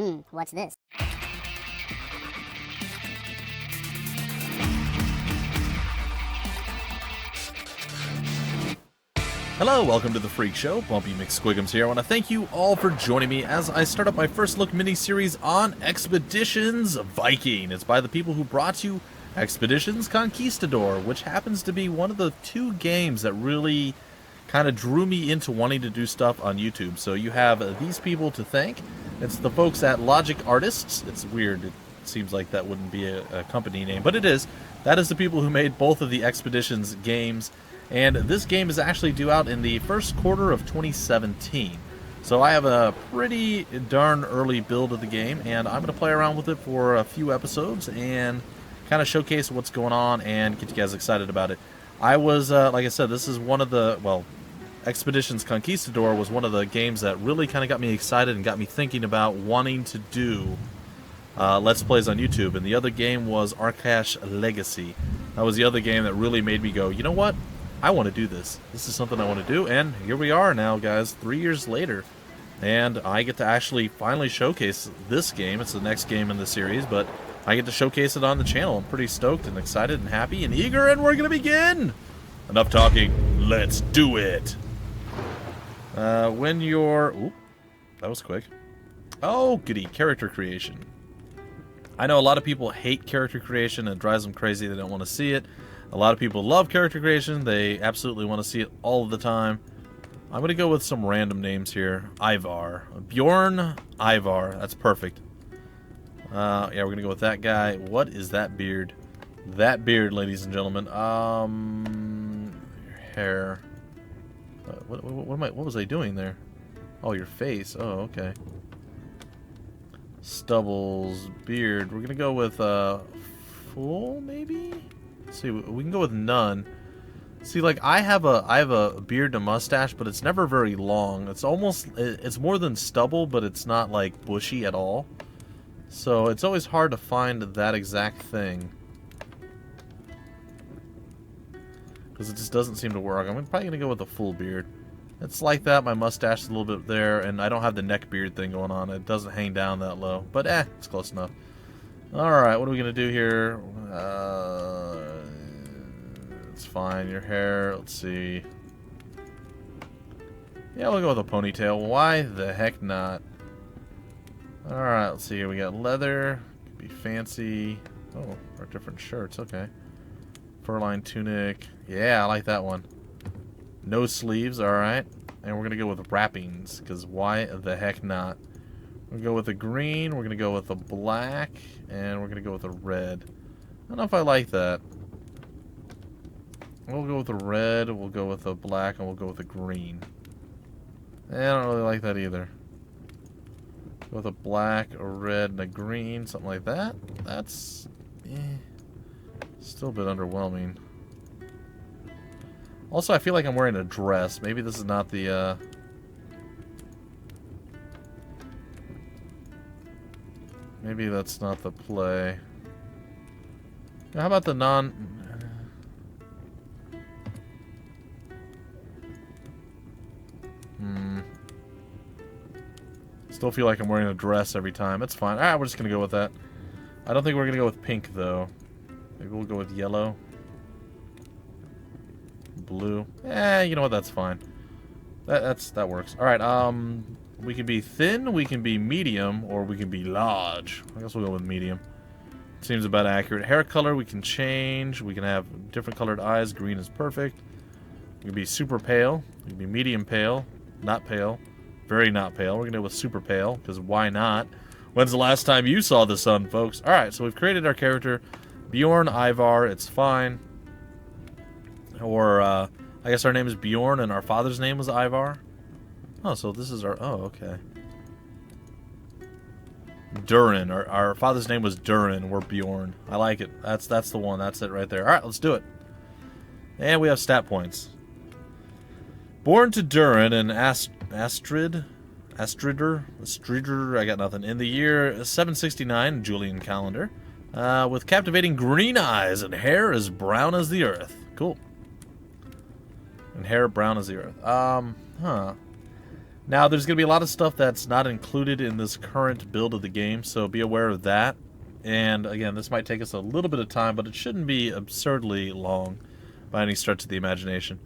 What's this? Hello, welcome to the Freak Show. Bumpy McSquigums here. I want to thank you all for joining me as I start up my first look mini-series on Expeditions Viking. It's by the people who brought you Expeditions Conquistador, which happens to be one of the two games that really kind of drew me into wanting to do stuff on YouTube. So you have these people to thank. It's the folks at Logic Artists. It's weird. It seems like that wouldn't be a company name, but it is. That is the people who made both of the Expeditions games. And this game is actually due out in the first quarter of 2017. So I have a pretty darn early build of the game, and I'm going to play around with it for a few episodes and kind of showcase what's going on and get you guys excited about it. I was, like I said, this is one of the, well, Expeditions Conquistador was one of the games that really kind of got me excited and got me thinking about wanting to do Let's Plays on YouTube. And the other game was Arcash Legacy. That was the other game that really made me go, you know what? I want to do this. This is something I want to do, and here we are now, guys, 3 years later. And I get to actually finally showcase this game. It's the next game in the series, but I get to showcase it on the channel. I'm pretty stoked and excited and happy and eager, and we're going to begin! Enough talking. Let's do it! When you're... Oop, that was quick. Oh, goody. Character creation. I know a lot of people hate character creation. It drives them crazy. They don't want to see it. A lot of people love character creation. They absolutely want to see it all the time. I'm going to go with some random names here. Ivar. Bjorn Ivar. That's perfect. Yeah, we're going to go with that guy. What is that beard? That beard, ladies and gentlemen. Your hair. What was I doing there? Oh, your face. Oh, okay. Stubbles, beard. We're going to go with full, maybe? Let's see, we can go with none. See, like I have a beard and a mustache, but it's never very long. It's more than stubble, but it's not like bushy at all. So it's always hard to find that exact thing, because it just doesn't seem to work. I'm probably gonna go with a full beard. It's like that. My mustache is a little bit there, and I don't have the neck beard thing going on. It doesn't hang down that low, but it's close enough. Alright, what are we going to do here? It's fine. Your hair, let's see. Yeah, we'll go with a ponytail. Why the heck not? Alright, let's see here. We got leather. Could be fancy. Oh, or different shirts. Okay. Fur-lined tunic. Yeah, I like that one. No sleeves. Alright. And we're going to go with wrappings, because why the heck not? We're going to go with the green, we're going to go with the black, and we're going to go with the red. I don't know if I like that. We'll go with the red, we'll go with the black, and we'll go with the green. I don't really like that either. Go with a black, a red, and a green, something like that. That's still a bit underwhelming. Also, I feel like I'm wearing a dress. Maybe this is not the... Maybe that's not the play. How about the non... Still feel like I'm wearing a dress every time. It's fine. Alright, we're just going to go with that. I don't think we're going to go with pink, though. Maybe we'll go with yellow. Blue. You know what? That's fine. That works. Alright, we can be thin, we can be medium, or we can be large. I guess we'll go with medium. Seems about accurate. Hair color we can change. We can have different colored eyes. Green is perfect. We can be super pale. We can be medium pale. Not pale. Very not pale. We're going to go with super pale, because why not? When's the last time you saw the sun, folks? Alright, so we've created our character. Bjorn Ivar. It's fine. Or, I guess our name is Bjorn, and our father's name was Ivar. Oh, so this is our... Oh, okay. Durin. Our father's name was Durin. We're Bjorn. I like it. That's the one. That's it right there. Alright, let's do it. And we have stat points. Born to Durin and Astridr, I got nothing. In the year 769, Julian calendar. With captivating green eyes and hair as brown as the earth. Cool. And hair brown as the earth. Now, there's going to be a lot of stuff that's not included in this current build of the game, so be aware of that. And again, this might take us a little bit of time, but it shouldn't be absurdly long by any stretch of the imagination.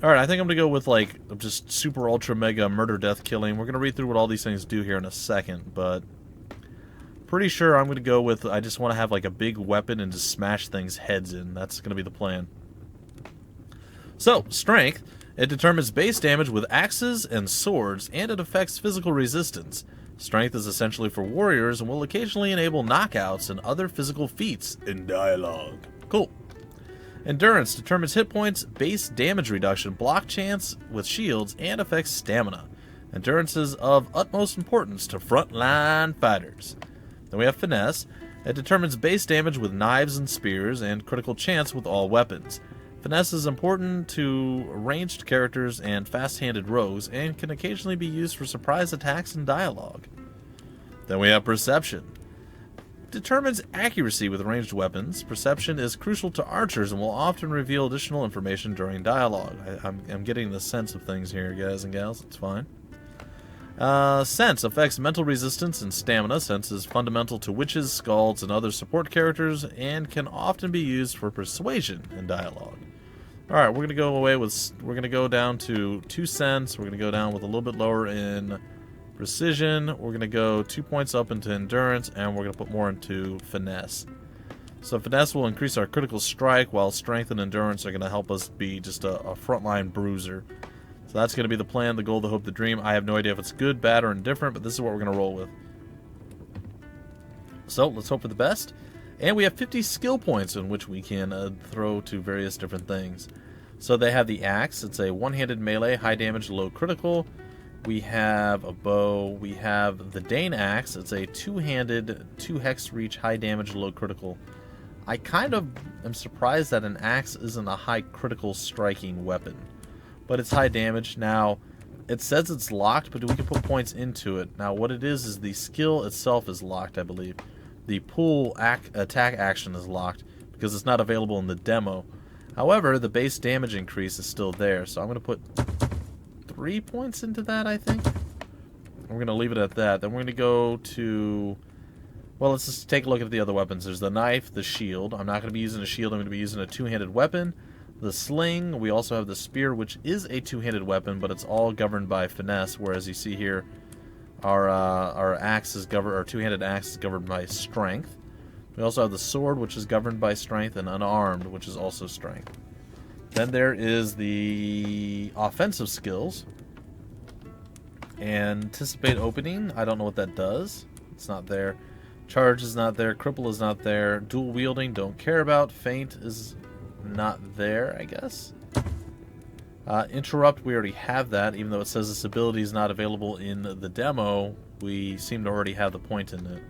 Alright, I think I'm going to go with, like, just super ultra mega murder death killing. We're going to read through what all these things do here in a second, but pretty sure I'm going to go with, I just want to have, like, a big weapon and just smash things' heads in. That's going to be the plan. So, strength. It determines base damage with axes and swords, and it affects physical resistance. Strength is essentially for warriors and will occasionally enable knockouts and other physical feats in dialogue. Cool. Endurance determines hit points, base damage reduction, block chance with shields, and affects stamina. Endurance is of utmost importance to frontline fighters. Then we have Finesse. It determines base damage with knives and spears, and critical chance with all weapons. Finesse is important to ranged characters and fast-handed rogues, and can occasionally be used for surprise attacks and dialogue. Then we have Perception. Determines accuracy with ranged weapons. Perception is crucial to archers and will often reveal additional information during dialogue. I'm getting the sense of things here, guys and gals. It's fine. Sense affects mental resistance and stamina. Sense is fundamental to witches, skalds, and other support characters, and can often be used for persuasion in dialogue. Alright, we're gonna go down to 2 sense. We're gonna go down with a little bit lower in precision. We're gonna go 2 points up into endurance, and we're gonna put more into finesse. So finesse will increase our critical strike, while strength and endurance are gonna help us be just a frontline bruiser. So that's gonna be the plan, the goal, the hope, the dream. I have no idea if it's good, bad, or indifferent, but this is what we're gonna roll with. So let's hope for the best. And we have 50 skill points in which we can throw to various different things. So they have the axe. It's a one-handed melee, high damage, low critical. We have a bow. We have the Dane axe. It's a two-handed, 2-hex reach, high damage, low critical. I kind of am surprised that an axe isn't a high critical striking weapon. But it's high damage. Now, it says it's locked, but we can put points into it. Now, what it is the skill itself is locked, I believe. The pull attack action is locked because it's not available in the demo. However, the base damage increase is still there, so I'm going to put 3 points into that, I think. We're going to leave it at that. Then we're going to go to... Well, let's just take a look at the other weapons. There's the knife, the shield. I'm not going to be using a shield. I'm going to be using a two-handed weapon. The sling. We also have the spear, which is a two-handed weapon, but it's all governed by finesse, whereas you see here... Our axe is governed, our two-handed axe is governed by strength. We also have the sword, which is governed by strength, and unarmed, which is also strength. Then there is the offensive skills. Anticipate opening. I don't know what that does. It's not there. Charge is not there. Cripple is not there. Dual wielding, don't care about. Feint is not there, I guess. Interrupt, we already have that, even though it says this ability is not available in the demo. We seem to already have the point in it.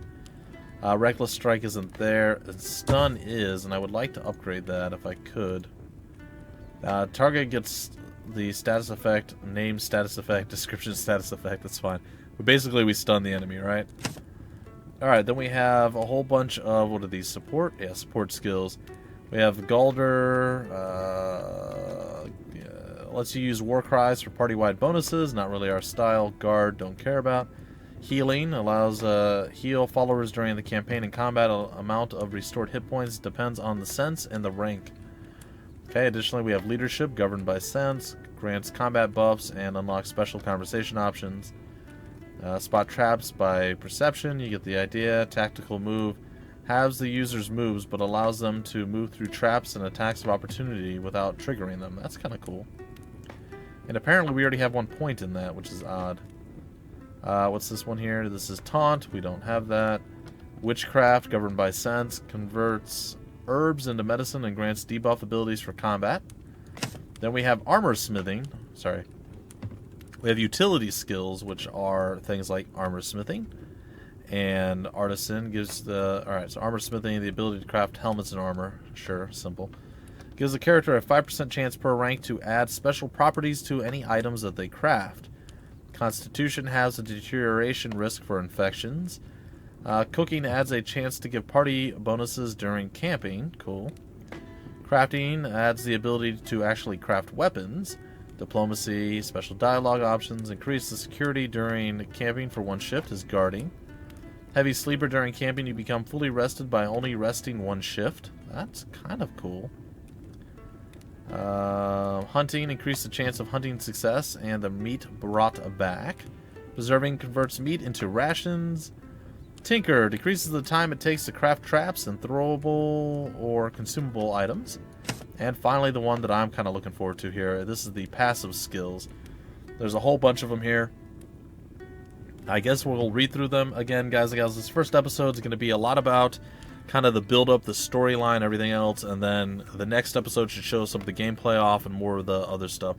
Reckless Strike isn't there. Stun is, and I would like to upgrade that if I could. Target gets the status effect, name status effect, description status effect, that's fine. But basically we stun the enemy, right? Alright, then we have a whole bunch of, what are these, support? Yeah, support skills. We have Galder, lets you use war cries for party-wide bonuses, not really our style. Guard, don't care about. Healing allows heal followers during the campaign and combat. Amount of restored hit points depends on the sense and the rank. Okay, additionally we have leadership, governed by sense, grants combat buffs and unlocks special conversation options. Spot traps by perception, you get the idea. Tactical move halves the user's moves but allows them to move through traps and attacks of opportunity without triggering them. That's kind of cool. And apparently we already have 1 point in that, which is odd. What's this one here? This is Taunt. We don't have that. Witchcraft, governed by sense, converts herbs into medicine and grants debuff abilities for combat. Then we have Armor Smithing. Sorry. We have utility skills, which are things like Armor Smithing. And Artisan gives the... Alright, so Armor Smithing, the ability to craft helmets and armor. Sure, simple. Gives the character a 5% chance per rank to add special properties to any items that they craft. Constitution has a deterioration risk for infections. Cooking adds a chance to give party bonuses during camping. Cool. Crafting adds the ability to actually craft weapons. Diplomacy, special dialogue options, increase the security during camping for 1 shift is guarding. Heavy sleeper during camping, you become fully rested by only resting 1 shift. That's kind of cool. Hunting, increase the chance of hunting success and the meat brought back. Preserving converts meat into rations. Tinker, decreases the time it takes to craft traps and throwable or consumable items. And finally, the one that I'm kind of looking forward to here. This is the passive skills. There's a whole bunch of them here. I guess we'll read through them again, guys and gals. This first episode is going to be a lot about kind of the build-up, the storyline, everything else. And then the next episode should show some of the gameplay off and more of the other stuff.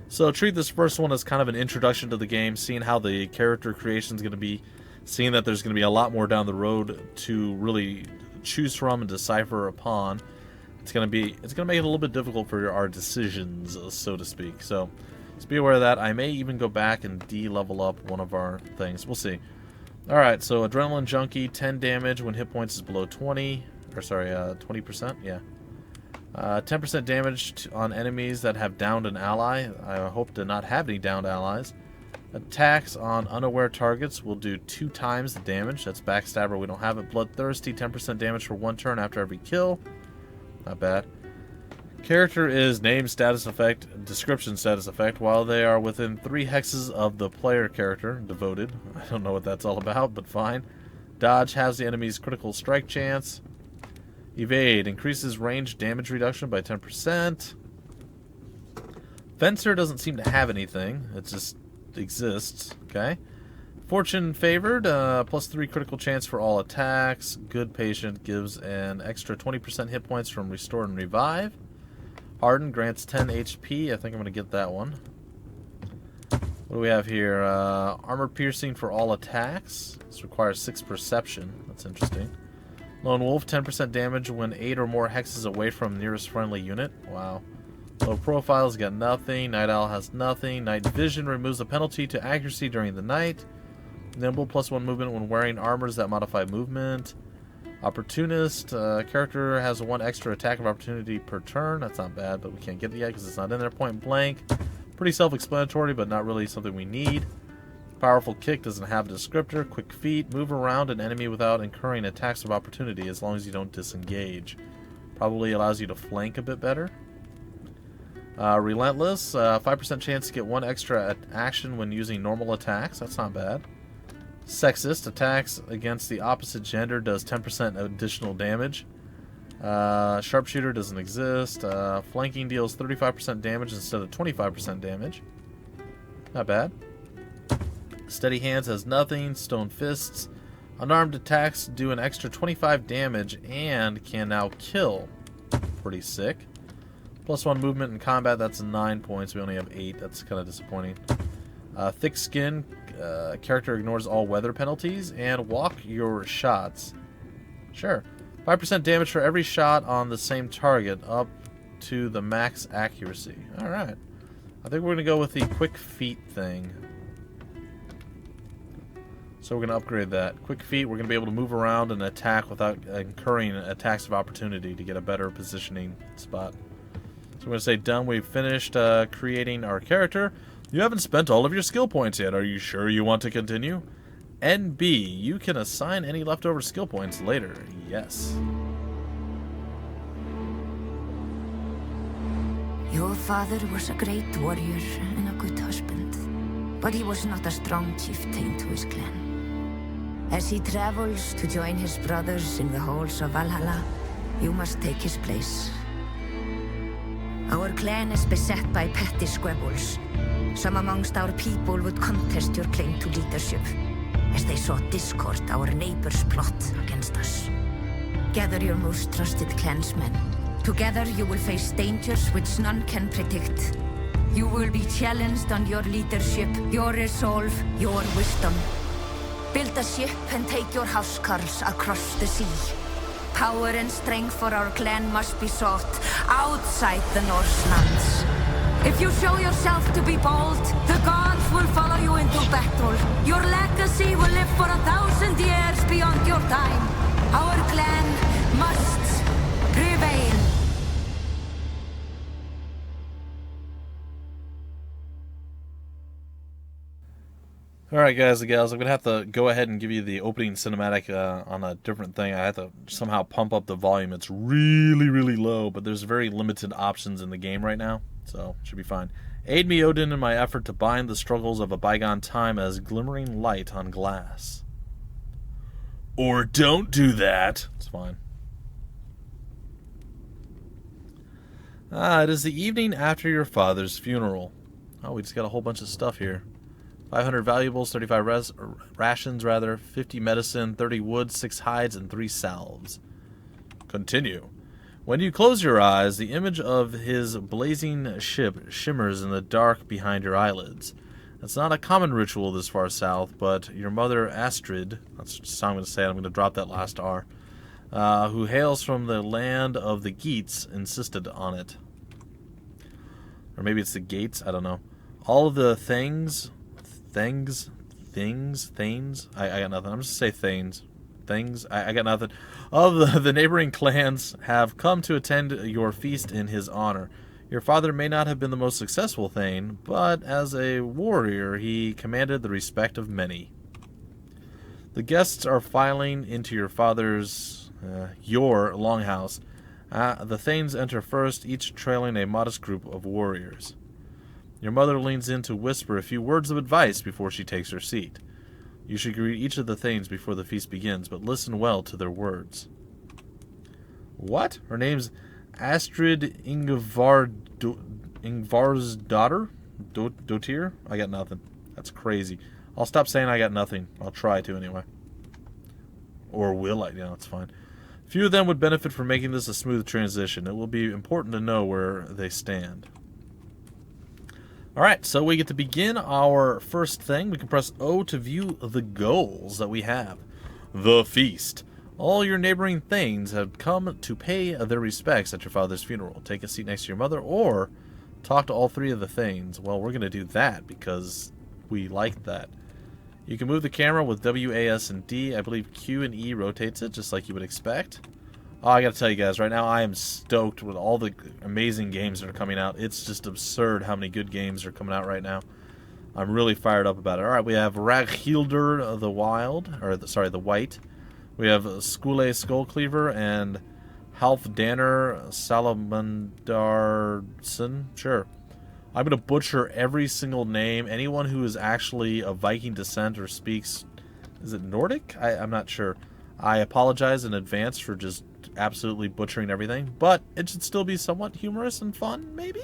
So treat this first one as kind of an introduction to the game, seeing how the character creation is going to be, seeing that there's going to be a lot more down the road to really choose from and decipher upon. It's going to make it a little bit difficult for our decisions, so to speak. So just be aware of that. I may even go back and de-level up one of our things. We'll see. Alright, so Adrenaline Junkie, 10 damage when hit points is below 20. Or sorry, 20%? Yeah. 10% damage on enemies that have downed an ally. I hope to not have any downed allies. Attacks on unaware targets will do 2 times the damage. That's Backstabber. We don't have it. Bloodthirsty, 10% damage for 1 turn after every kill. Not bad. Character is name, status effect, description, status effect. While they are within 3 hexes of the player character, devoted. I don't know what that's all about, but fine. Dodge has the enemy's critical strike chance. Evade increases range damage reduction by 10%. Fencer doesn't seem to have anything. It just exists. Okay. Fortune favored, plus 3 critical chance for all attacks. Good patient gives an extra 20% hit points from restore and revive. Harden grants 10 HP. I think I'm going to get that one. What do we have here? Armor piercing for all attacks. This requires 6 perception. That's interesting. Lone Wolf, 10% damage when 8 or more hexes away from nearest friendly unit. Wow. Low profiles got nothing. Night Owl has nothing. Night Vision removes the penalty to accuracy during the night. Nimble, plus 1 movement when wearing armors that modify movement. Opportunist, character has 1 extra attack of opportunity per turn. That's not bad, but we can't get it yet because it's not in there. Point blank. Pretty self-explanatory, but not really something we need. Powerful kick doesn't have a descriptor. Quick feet, move around an enemy without incurring attacks of opportunity as long as you don't disengage. Probably allows you to flank a bit better. Relentless, 5% chance to get 1 extra action when using normal attacks. That's not bad. Sexist, attacks against the opposite gender does 10% additional damage. Sharpshooter doesn't exist. Flanking deals 35% damage instead of 25% damage. Not bad. Steady Hands has nothing. Stone Fists. Unarmed attacks do an extra 25 damage and can now kill. Pretty sick. Plus 1 movement in combat, that's 9 points. We only have 8. That's kind of disappointing. Thick Skin, character ignores all weather penalties. And Walk Your Shots. Sure. 5% damage for every shot on the same target, up to the max accuracy. Alright. I think we're going to go with the Quick Feet thing. So we're going to upgrade that. Quick Feet, we're going to be able to move around and attack without incurring attacks of opportunity to get a better positioning spot. So we're going to say done. We've finished creating our character. You haven't spent all of your skill points yet. Are you sure you want to continue? NB, you can assign any leftover skill points later. Yes. Your father was a great warrior and a good husband, but he was not a strong chieftain to his clan. As he travels to join his brothers in the halls of Valhalla, you must take his place. Our clan is beset by petty squabbles. Some amongst our people would contest your claim to leadership, as they sought discord our neighbors' plot against us. Gather your most trusted clansmen. Together you will face dangers which none can predict. You will be challenged on your leadership, your resolve, your wisdom. Build a ship and take your housecarls across the sea. Power and strength for our clan must be sought outside the Norselands. If you show yourself to be bold, the gods will follow you into battle. Your legacy will live for 1,000 years beyond your time. Our clan must prevail. Alright, guys and gals, I'm going to have to go ahead and give you the opening cinematic on a different thing. I have to somehow pump up the volume. It's really, really low, but there's very limited options in the game right now, so should be fine. Aid me, Odin, in my effort to bind the struggles of a bygone time as glimmering light on glass. Or don't do that. It's fine. It is the evening after your father's funeral. Oh, we just got a whole bunch of stuff here. 500 valuables, 35 rations, 50 medicine, 30 wood, 6 hides, and 3 salves. Continue. When you close your eyes, the image of his blazing ship shimmers in the dark behind your eyelids. It's not a common ritual this far south, but your mother Astrid, that's just how I'm going to say it, I'm going to drop that last R, who hails from the land of the Geats, insisted on it. Or maybe it's the Gates, I don't know. All of the things, I got nothing. I'm just going to say things, I got nothing. Of the neighboring clans have come to attend your feast in his honor. Your father may not have been the most successful Thane, but as a warrior, he commanded the respect of many. The guests are filing into your father's, your longhouse. The Thanes enter first, each trailing a modest group of warriors. Your mother leans in to whisper a few words of advice before she takes her seat. You should greet each of the Thanes before the feast begins, but listen well to their words. What? Her name's Astrid Ingvar's daughter? Dotir? I got nothing. That's crazy. I'll stop saying I got nothing. I'll try to anyway. Or will I? Yeah, that's fine. Few of them would benefit from making this a smooth transition. It will be important to know where they stand. Alright, so we get to begin our first thing. We can press O to view the goals that we have. The feast. All your neighboring Thanes have come to pay their respects at your father's funeral. Take a seat next to your mother, or talk to all 3 of the Thanes. Well, we're going to do that because we like that. You can move the camera with W, A, S, and D. I believe Q and E rotates it, just like you would expect. Oh, I got to tell you guys, right now I am stoked with all the amazing games that are coming out. It's just absurd how many good games are coming out right now. I'm really fired up about it. All right, we have Raghildr the White. We have Skule Skullcleaver and Halfdanr Salamandarson. Sure. I'm going to butcher every single name. Anyone who is actually of Viking descent or speaks... Is it Nordic? I'm not sure. I apologize in advance for just absolutely butchering everything, but it should still be somewhat humorous and fun, maybe?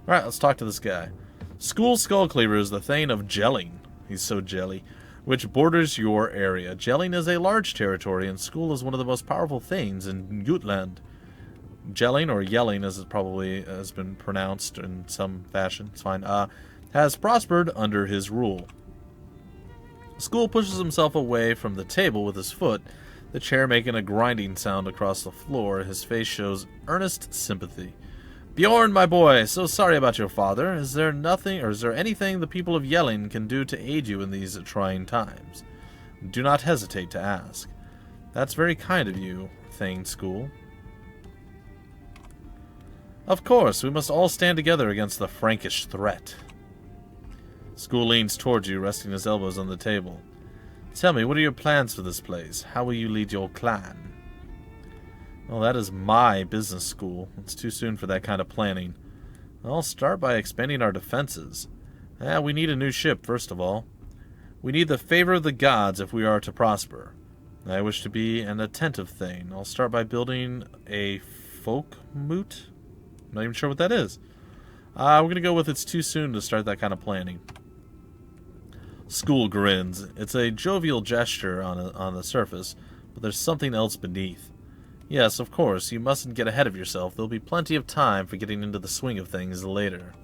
Alright, let's talk to this guy. School Skullcleaver is the Thane of Jelling. He's so jelly. Which borders your area. Jelling is a large territory, and School is one of the most powerful Thanes in Jutland. Jelling, or Yelling as it probably has been pronounced in some fashion, it's fine, has prospered under his rule. School pushes himself away from the table with his foot, the chair making a grinding sound across the floor. His face shows earnest sympathy. Bjorn, my boy, so sorry about your father. Is there anything the people of Yelling can do to aid you in these trying times? Do not hesitate to ask. That's very kind of you, Thane School. Of course, we must all stand together against the Frankish threat. School leans towards you, resting his elbows on the table. Tell me, what are your plans for this place? How will you lead your clan? Well, that is my business, School. It's too soon for that kind of planning. I'll start by expanding our defenses. We need a new ship, first of all. We need the favor of the gods if we are to prosper. I wish to be an attentive Thane. I'll start by building a folk moot. I'm not even sure what that is. We're going to go with it's too soon to start that kind of planning. School grins. It's a jovial gesture on the surface, but there's something else beneath. Yes, of course, you mustn't get ahead of yourself. There'll be plenty of time for getting into the swing of things later.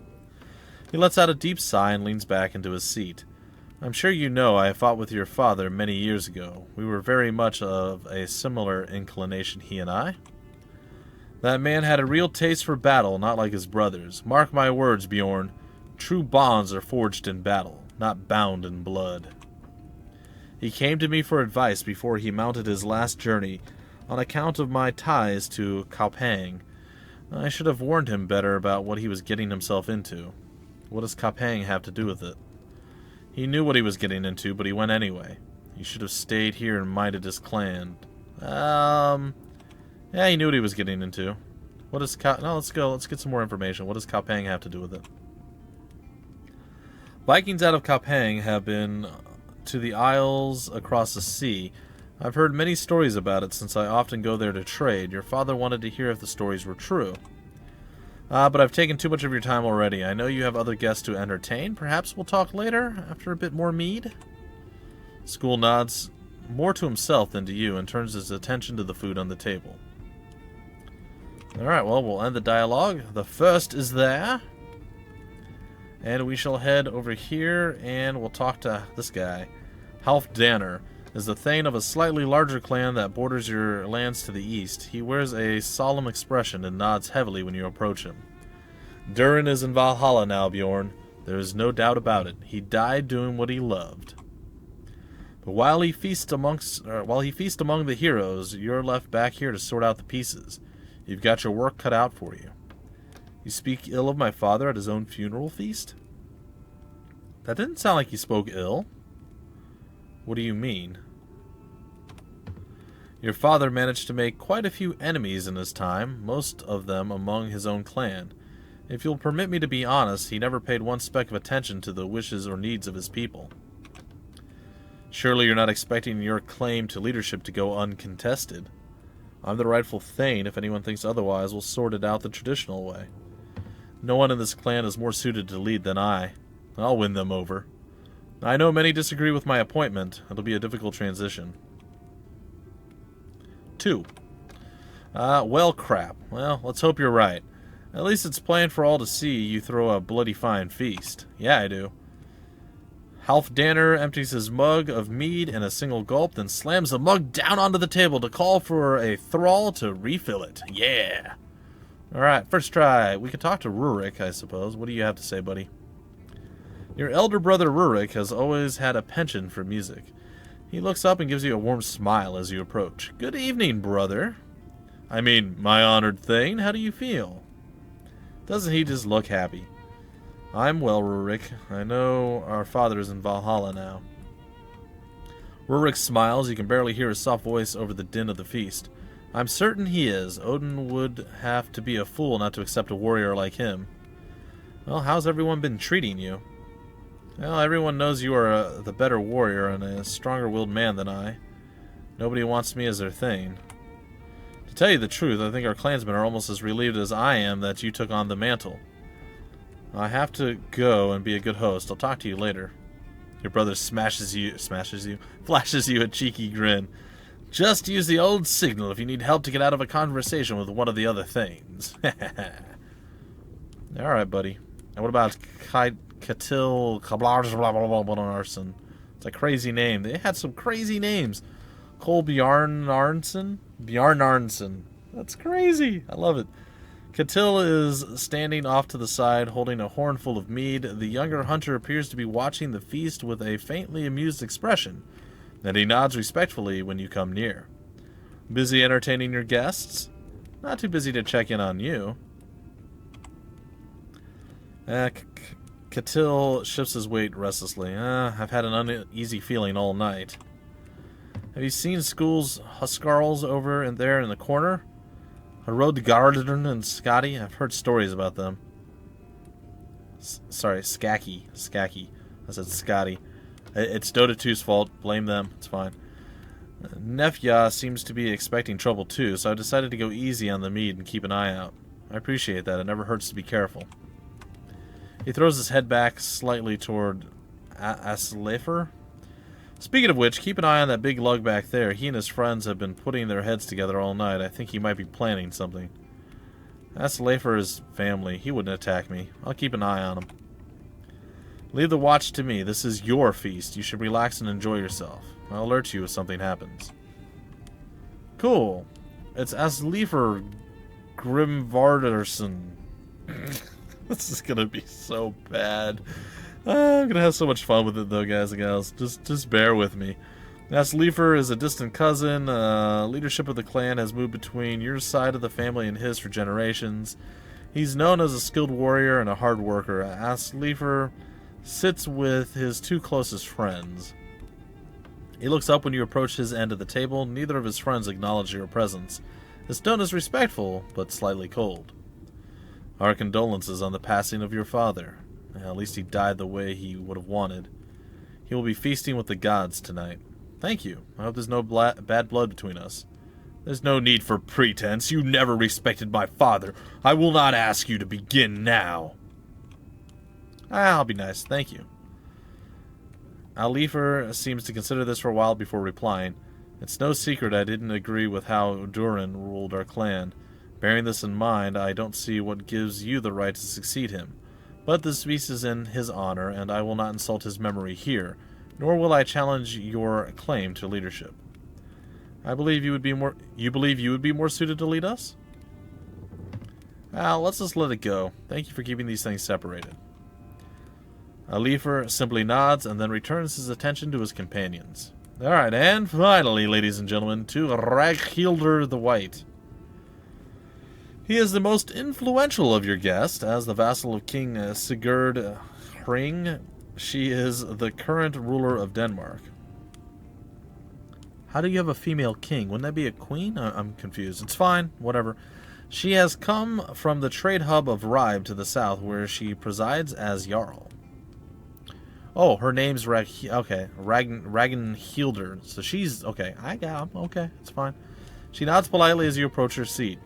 He lets out a deep sigh and leans back into his seat. I'm sure you know I fought with your father many years ago. We were very much of a similar inclination, he and I. That man had a real taste for battle, not like his brothers. Mark my words, Bjorn. True bonds are forged in battle, not bound in blood. He came to me for advice before he mounted his last journey, on account of my ties to Kaupang. I should have warned him better about what he was getting himself into. What does Kaupang have to do with it? He knew what he was getting into, but he went anyway. He should have stayed here and minded his clan. Yeah, he knew what he was getting into. What does No, let's go. Let's get some more information. What does Kaupang have to do with it? Vikings out of Kaupang have been to the isles across the sea. I've heard many stories about it since I often go there to trade. Your father wanted to hear if the stories were true. But I've taken too much of your time already. I know you have other guests to entertain. Perhaps we'll talk later, after a bit more mead? School nods more to himself than to you and turns his attention to the food on the table. Alright, well, we'll end the dialogue. The first is there. And we shall head over here and we'll talk to this guy. Halfdanner is the thane of a slightly larger clan that borders your lands to the east. He wears a solemn expression and nods heavily when you approach him. Durin is in Valhalla now, Bjorn. There is no doubt about it. He died doing what he loved. But while he feasts among the heroes, you're left back here to sort out the pieces. You've got your work cut out for you. You speak ill of my father at his own funeral feast? That didn't sound like he spoke ill. What do you mean? Your father managed to make quite a few enemies in his time, most of them among his own clan. If you'll permit me to be honest, he never paid one speck of attention to the wishes or needs of his people. Surely you're not expecting your claim to leadership to go uncontested. I'm the rightful thane. If anyone thinks otherwise, we'll sort it out the traditional way. No one in this clan is more suited to lead than I. I'll win them over. I know many disagree with my appointment. It'll be a difficult transition. 2. Well, crap. Well, let's hope you're right. At least it's plain for all to see you throw a bloody fine feast. Yeah, I do. Halfdanner empties his mug of mead in a single gulp, then slams the mug down onto the table to call for a thrall to refill it. Yeah! Alright, first try. We could talk to Rurik, I suppose. What do you have to say, buddy? Your elder brother Rurik has always had a penchant for music. He looks up and gives you a warm smile as you approach. Good evening, brother. I mean, my honored thane, how do you feel? Doesn't he just look happy? I'm well, Rurik. I know our father is in Valhalla now. Rurik smiles. You can barely hear his soft voice over the din of the feast. I'm certain he is. Odin would have to be a fool not to accept a warrior like him. Well, how's everyone been treating you? Well, everyone knows you are the better warrior and a stronger-willed man than I. Nobody wants me as their thane. To tell you the truth, I think our clansmen are almost as relieved as I am that you took on the mantle. I have to go and be a good host. I'll talk to you later. Your brother flashes you a cheeky grin. Just use the old signal if you need help to get out of a conversation with one of the other things. Alright, buddy. And what about Katil Kablarson? It's a crazy name. They had some crazy names. Cole Bjarnarnson? Bjarnarnson. That's crazy. I love it. Katil is standing off to the side, holding a horn full of mead. The younger hunter appears to be watching the feast with a faintly amused expression, and he nods respectfully when you come near. Busy entertaining your guests? Not too busy to check in on you. Katil shifts his weight restlessly. I've had an uneasy feeling all night. Have you seen School's Huskarls over and there in the corner? Hrodgardern and Scotty? I've heard stories about them. Sorry, Skaki. I said Scotty. It's Dota 2's fault. Blame them. It's fine. Nefya seems to be expecting trouble too, so I decided to go easy on the mead and keep an eye out. I appreciate that. It never hurts to be careful. He throws his head back slightly toward Aslefer. Speaking of which, keep an eye on that big lug back there. He and his friends have been putting their heads together all night. I think he might be planning something. Aslefer is family. He wouldn't attack me. I'll keep an eye on him. Leave the watch to me. This is your feast. You should relax and enjoy yourself. I'll alert you if something happens. Cool. It's Aslefer Grimvarderson. This is gonna be so bad. I'm gonna have so much fun with it though, guys and gals. Just bear with me. Aslefer is a distant cousin. Leadership of the clan has moved between your side of the family and his for generations. He's known as a skilled warrior and a hard worker. Aslefer sits with his two closest friends. He looks up when you approach his end of the table. Neither of his friends acknowledge your presence. His tone is respectful, but slightly cold. Our condolences on the passing of your father. At least he died the way he would have wanted. He will be feasting with the gods tonight. Thank you. I hope there's no bad blood between us. There's no need for pretense. You never respected my father. I will not ask you to begin now. I'll be nice. Thank you. Alifer seems to consider this for a while before replying. It's no secret I didn't agree with how Durin ruled our clan. Bearing this in mind, I don't see what gives you the right to succeed him. But this feast is in his honor, and I will not insult his memory here, nor will I challenge your claim to leadership. I believe you would be more. You believe you would be more suited to lead us? Let's just let it go. Thank you for keeping these things separated. Alifer simply nods and then returns his attention to his companions. Alright, and finally, ladies and gentlemen, to Raghildr the White. He is the most influential of your guests. As the vassal of King Sigurd Hring, she is the current ruler of Denmark. How do you have a female king? Wouldn't that be a queen? I'm confused. It's fine, whatever. She has come from the trade hub of Ribe to the south, where she presides as Jarl. Oh, her name's Ragnhildr. So she's okay. I got him. Okay, it's fine. She nods politely as you approach her seat.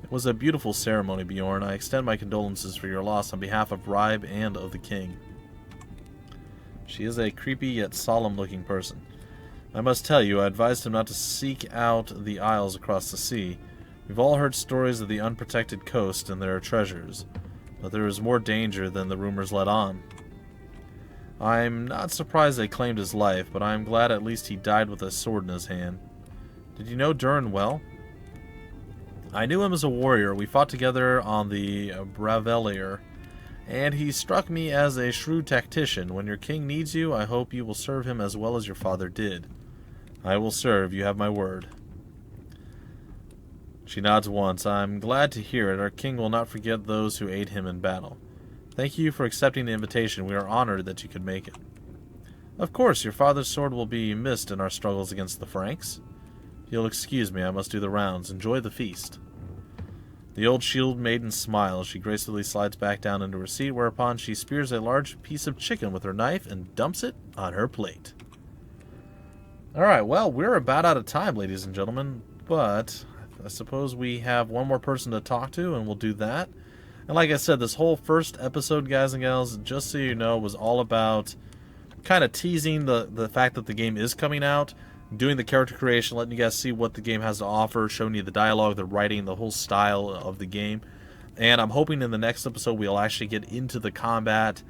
It was a beautiful ceremony, Bjorn. I extend my condolences for your loss on behalf of Ribe and of the king. She is a creepy yet solemn-looking person. I must tell you, I advised him not to seek out the isles across the sea. We've all heard stories of the unprotected coast and their treasures, but there is more danger than the rumors let on. I'm not surprised they claimed his life, but I'm glad at least he died with a sword in his hand. Did you know Durin well? I knew him as a warrior. We fought together on the Bravelier, and he struck me as a shrewd tactician. When your king needs you, I hope you will serve him as well as your father did. I will serve, you have my word. She nods once. I'm glad to hear it. Our king will not forget those who aid him in battle. Thank you for accepting the invitation. We are honored that you could make it. Of course, your father's sword will be missed in our struggles against the Franks. If you'll excuse me, I must do the rounds. Enjoy the feast. The old shield maiden smiles. She gracefully slides back down into her seat, whereupon she spears a large piece of chicken with her knife and dumps it on her plate. Alright, well, we're about out of time, ladies and gentlemen, but I suppose we have one more person to talk to, and we'll do that. And like I said, this whole first episode, guys and gals, just so you know, was all about kind of teasing the fact that the game is coming out, doing the character creation, letting you guys see what the game has to offer, showing you the dialogue, the writing, the whole style of the game. And I'm hoping in the next episode we'll actually get into the combat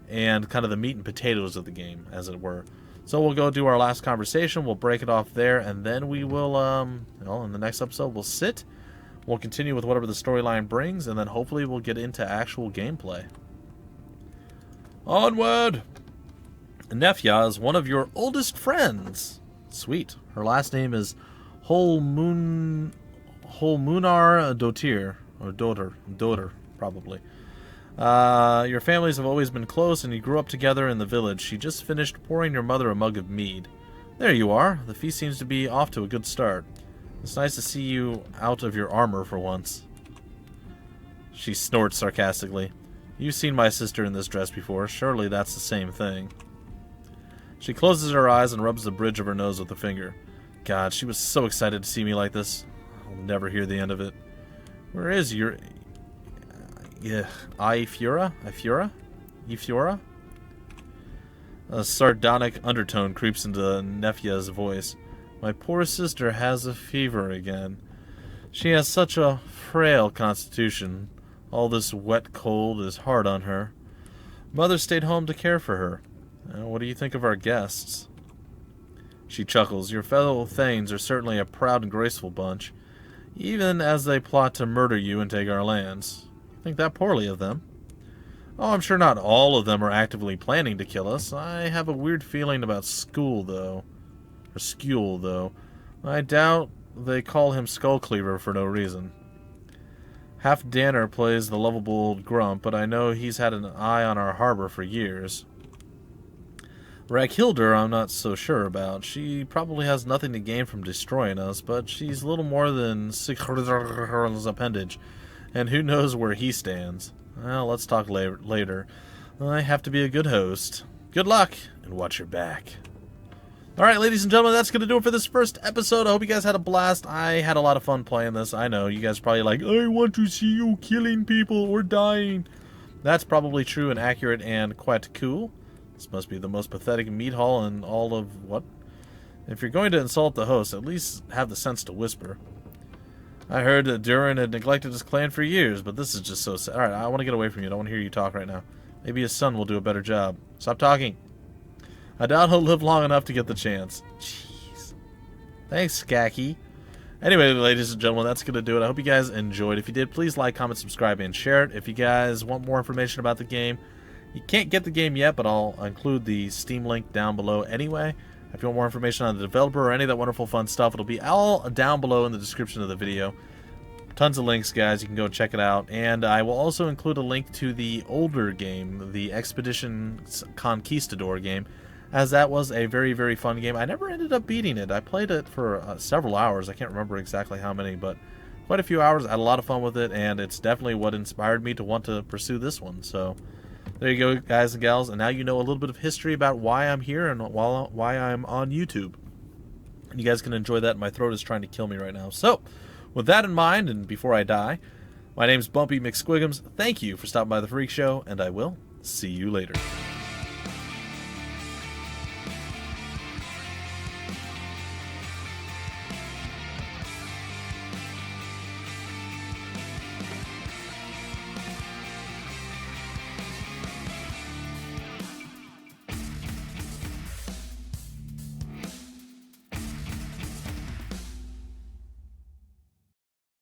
and kind of the meat and potatoes of the game, as it were. So we'll go do our last conversation, we'll break it off there, and then we will, in the next episode, we'll sit. We'll continue with whatever the storyline brings, and then hopefully we'll get into actual gameplay. Onward! Nefja is one of your oldest friends. Sweet. Her last name is Holmunar Dotir. Or Doter, probably. Your families have always been close, and you grew up together in the village. She just finished pouring your mother a mug of mead. There you are. The feast seems to be off to a good start. It's nice to see you out of your armor for once. She snorts sarcastically. You've seen my sister in this dress before. Surely that's the same thing. She closes her eyes and rubs the bridge of her nose with a finger. God, she was so excited to see me like this. I'll never hear the end of it. Where is your... Ifura? A sardonic undertone creeps into Nefja's voice. My poor sister has a fever again. She has such a frail constitution. All this wet cold is hard on her. Mother stayed home to care for her. What do you think of our guests? She chuckles. Your fellow Thanes are certainly a proud and graceful bunch, even as they plot to murder you and take our lands. You think that poorly of them? Oh, I'm sure not all of them are actively planning to kill us. I have a weird feeling about Skule, though. I doubt they call him Skullcleaver for no reason. Half-Danner plays the lovable grump, but I know he's had an eye on our harbor for years. Raghilder, I'm not so sure about. She probably has nothing to gain from destroying us, but she's little more than Sigurd's appendage, and who knows where he stands. Well, let's talk later. I have to be a good host. Good luck, and watch your back. Alright, ladies and gentlemen, that's going to do it for this first episode. I hope you guys had a blast. I had a lot of fun playing this. I know, you guys are probably like, I want to see you killing people or dying. That's probably true and accurate and quite cool. This must be the most pathetic meat haul in all of what? If you're going to insult the host, at least have the sense to whisper. I heard that Durin had neglected his clan for years, but this is just so sad. Alright, I want to get away from you. I don't want to hear you talk right now. Maybe his son will do a better job. Stop talking. I doubt he'll live long enough to get the chance. Jeez. Thanks, Skaki. Anyway, ladies and gentlemen, that's going to do it. I hope you guys enjoyed. If you did, please like, comment, subscribe, and share it. If you guys want more information about the game, you can't get the game yet, but I'll include the Steam link down below anyway. If you want more information on the developer or any of that wonderful fun stuff, it'll be all down below in the description of the video. Tons of links, guys. You can go check it out. And I will also include a link to the older game, the Expeditions Conquistador game, as that was a very, very fun game. I never ended up beating it. I played it for several hours. I can't remember exactly how many, but quite a few hours. I had a lot of fun with it, and it's definitely what inspired me to want to pursue this one. So there you go, guys and gals. And now you know a little bit of history about why I'm here and why I'm on YouTube. And you guys can enjoy that. My throat is trying to kill me right now. So with that in mind, and before I die, my name's Bumpy McSquigums. Thank you for stopping by the Freak Show, and I will see you later.